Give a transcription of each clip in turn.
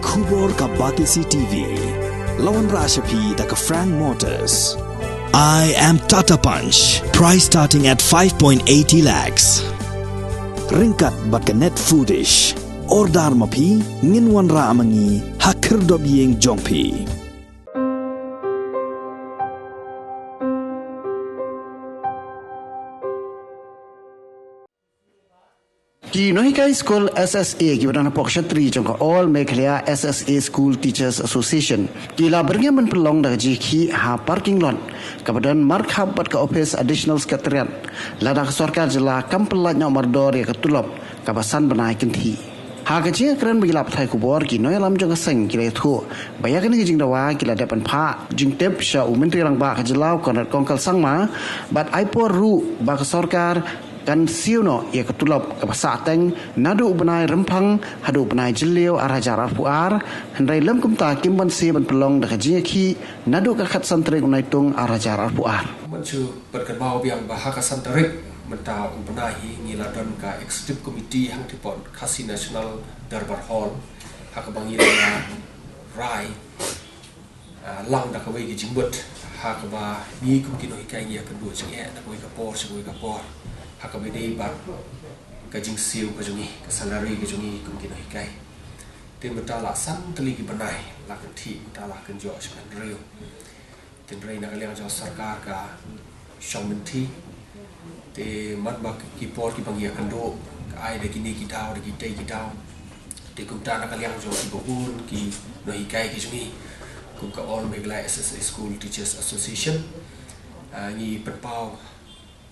Kubor ka Batisi TV. Lawan Rashapi da ka Frank Motors. I am Tata Punch. Price starting at 5.80 lakhs. Ringkat bat ka net foodish. Ordar mapi nginwan ra amangi hakir dob yeng jongpi. Ki Nohikai School SSA ki badana pokshatri jongka all Meghalaya SSA School Teachers Association ki la berngya men pelong da ji ki ha parking lot kabadan mark habat ka office additional secretariat lada sarkar jela kampela nya mardor ya ketulop kabasan benai kenti ha ka ji kran bagi lap thai kubor ki noi lam jong seng ki le thu baya kan ki jing dawa ki la depan pha jing tep sha u menteri lang ba ka jelau kon kongkal sangma bat aipor ru ba ka sarkar kan siuno ia ketulop ke pasateng nadu benai rempang hadu benai jeliu arajar puar hendai lem kumta kimban si ban pelong dak jiki nadu ka khat santre unai tung arajar puar mencu berkenau biang bahaka santarik menta benai ngiladon ka executive committee hang tipon kasi national darbar hall hak bangila rai lang dak wei jingbut hak ba ni kumkin oi kai ya kedua cenge dak wei ka por segoi ka por hakabede bat kajing siu kajungi kasalari kajungi kumkin hikai te betala san teli ki benai la kenti betala kenjo sekan rio ten rei na kaliang jo sarkar ka shomenti te mat bak ki por ki bangia kendo ai de kini ki dau de ki te ki dau te kumta na kaliang jo ki bohun ki no hikai kajungi kum ka all Meghalaya SSA School Teachers Association ni penpau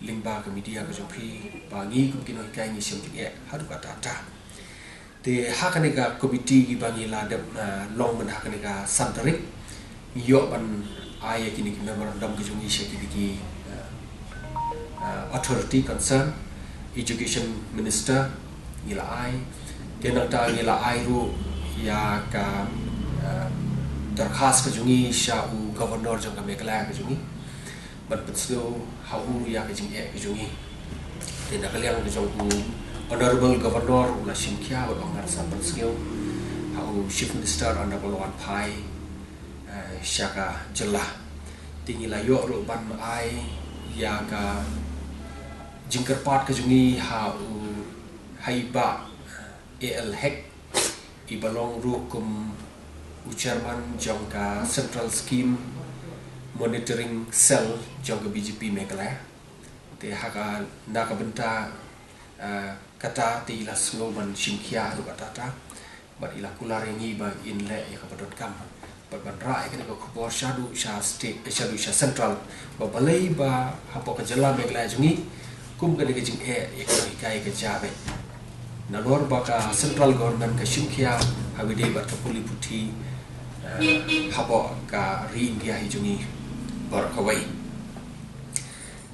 lingba ke media ke jompi bagi kumkin kai ni siam tik hadu kata ta te hakanega komiti gi bagi ladap long men hakanega santarik yo ban ai kini ki memorandum ke jungi sekiti authority concern education minister ngila ai te nak ta ngila ai ru ya ka darkhas ke jungi sha u governor jong ka Meghalaya ke jungi but still how ya kajing kajungi tindak kaliang kajong honorable governor ula simkia wat ongar saban skill how chief minister anda poluan pai syaka jelah tinggi layo ro ban ai ya ka jingkerpat kajungi how haiba al hek ibalong ru kum chairman jongka central scheme monitoring cell jangka BJP Meghalaya te haka naka benta kata te ila slogan simkia tu kata bat ila kularengi ba inle ya kapadot kam bat ban rai kan ko khobor shadu sha state shadu sha central ba balai ba hapo ka jala Meghalaya jungi kum ka de jing ya ka hikai ka jabe nalor ba ka central government ka simkia hawide bat ka puli puthi hapo ka ri india jungi barkawai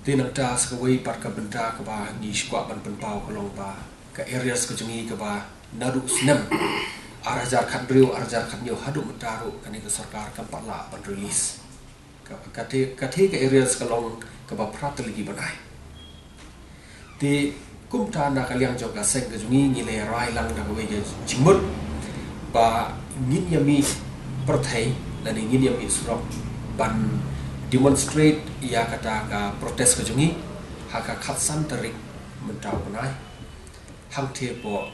tinakta skawai parka benda ka ba ni skwa ban penpau kolong ba ka areas ka jungi ka ba nadu snam arajar khandriu arajar khanyo hadu mataru kani ka sarkar ka pala ban release ka ka areas kalong ka ba pratligi banai te kumta na kaliang jong ka seng ka jungi ngile rai lang da wei jingmut ba ngin yami perthai la ni ngin yami surok ban demonstrate ia kata ka protes ke jungi haka khatsan tarik mentau benai hang the po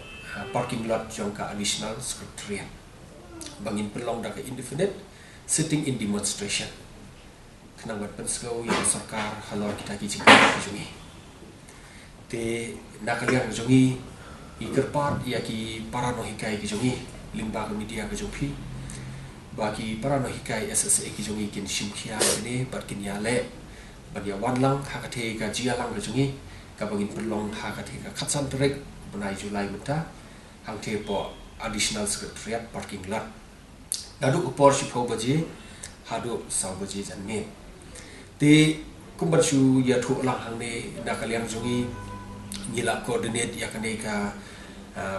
parking lot jongka additional secretariat bangin pelong da ka indefinite sitting in demonstration kenang bat pensau yang sarkar halor kita ki jungi te nakaliang jungi ikerpar ia ki parano hikai ki jungi limba ke media ke jumpi bagi para nohikai SSA ki jungi kin simkia ini barkin yale badia wanlang hakate ka jialang ka jungi ka bangin pelong hakate ka khatsan trek benai Julai menta hang te po additional secretariat parking lot dadu upor sipo baje hadu saw baje janme te kumbachu ya thu lang hang ne nakaliang jungi ngila coordinate ya kane ka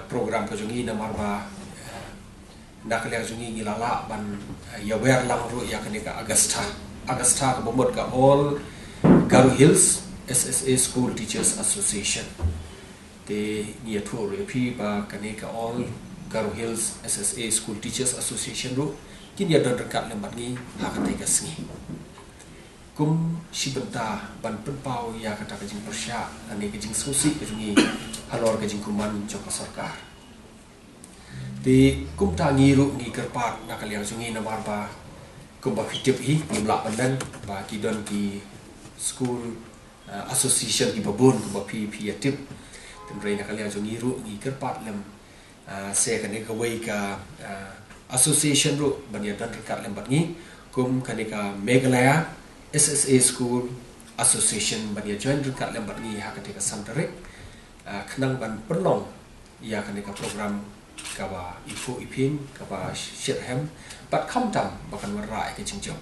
program ka jungi namarba nakaliang jungi ngilala ban yawer lang ru ya kanika Augusta ka bomot ka all Garo Hills SSA School Teachers Association te nia thu re phi ba kanika all Garo Hills SSA School Teachers Association ru kin ya don dekat lembat ni hak tega sengi kum si benta ban penpau ya kata kejing persya ane kejing susi kejing halor kejing kuman joko sarkar di kum tangi ru ngi kerpat nakal yang sungi na barba kum ba hitip hi nimla pandan ba kidon ki school association ki babun kum ba pi tip temrai nakal yang sungi ru ngi kerpat lem saya kene ka wei ka association ru bania dan dekat lembat ni kum kene ka Meghalaya SSA School Association bania join dekat lembat ni ha kene ka santarik kenang ban penong ya kene ka program kawa ifu ipin kawa shirham bat khamtam bakan warai ke jingjong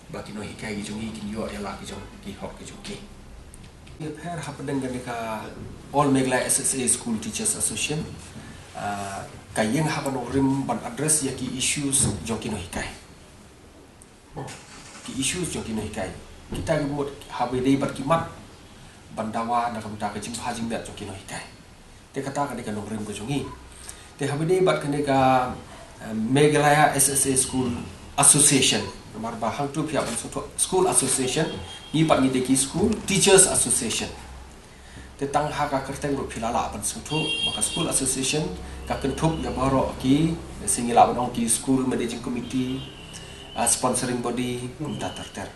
baki no hikai gi jungi kin yo ya la ki jong ki hok ki jungi ye pher ha pedeng kene ka All Meghalaya SSA School Teachers Association kayeng haban rim ban address ya ki issues jokino hikai ki issues jokino hikai kita buat habede bat kimat bandawa na kamta ka jim hajing dat jokino hikai te kata ka de kan rim ko jongi te habede bat kene ka Meghalaya SSA School Association nomor bahang tu pihak school association ni pat ni de ki school teachers association tentang hak kerteng ru philala ban suthu maka school association ka kentup ya baro ki singila ban ki school managing committee sponsoring body kumta terter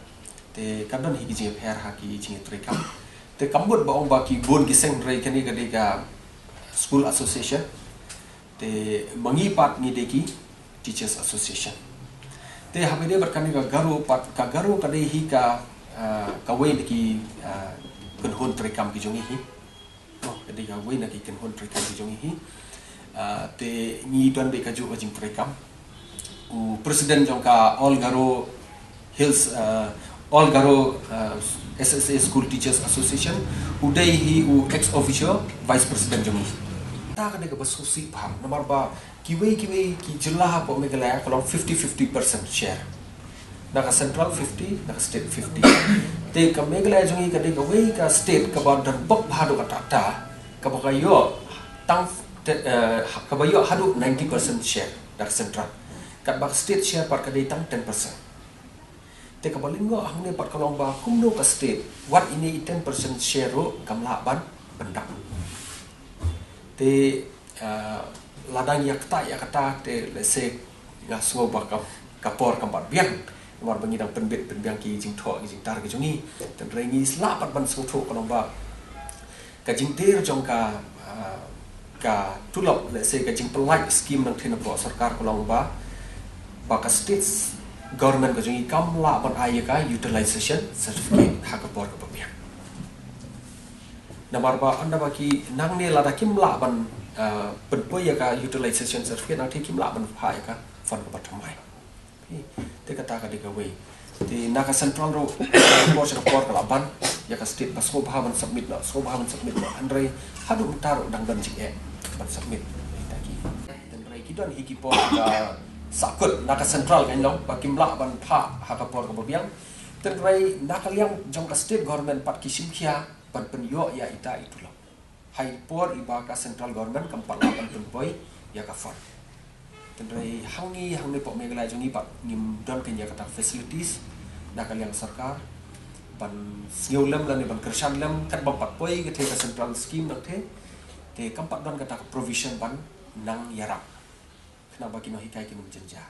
te kadon hi ji pher ha ki ji trekam te kambut ba ong ba ki bon ki seng rei kani ka de ka school association te mangi pat ni de ki teachers association te habide bar kani ka garu pat ka garu ka de hi ka wei ki kenhun trekam ki jongi hi jadi ka wei na ki kenhun trekam ki jongi hi te ni don be ka ju jing trekam u president jong ka All Garo Hills All Garo SSA School Teachers Association udai hi u ex officio vice president jongi ta ka de ka basusi pham nomor ba ki wei ki jelah po Meghalaya kalau 50% share naka central 50 naka state 50 te ka Meghalaya jongi ka de ka wei ka state ka ba dan bok bhadu ka ta ka ba yo tang ka ba yo hadu 90% share naka central ka ba state share par ka de tang 10% te ka ba lingo hangne pat ka long ba kumno ka state what ini 10% share ro kamla ban bendak te ladang yakta te lese ngaso ba ka por ka ba biang war bangi dang penbet penbiang ki jing tho ki jing tar ki jongi ten rengi slapat ban so tho kono ba ka jing ter jong ka tulop le se ka jing pelai scheme nang thina po sarkar kolong ba ka states government ka jongi kam la ban ai ka utilization certificate ha ka por ka biang namar ba anda ba ki nang ne la da kim la ban penpo ya ka utilization certificate nang thi kim la ban ha ya ka fon ka pathamai te kata ka de ka wei te naka central ro por ka laban ya ka state pas ko bahaban submit na andre hadu mutaro dang dan jing ban submit tagi dan rai kidon hiki por ka sakut naka central kan long bakim la ban pha ha ka por ka bobiang dan rai naka liang jong ka state government pat kisim khia ban penyo ya ita itu lo hai por iba ka central government kam pat la ban penpoi ya ka fon tendrai hangi po Meghalaya jongi pat ngim don kenya kata facilities nakal yang sarkar ban sneulam lan ban kershan lam kat bapat poi ke ka central scheme nak te kampat don kata provision ban nang yarap kena bagi no hikai ki menjenjar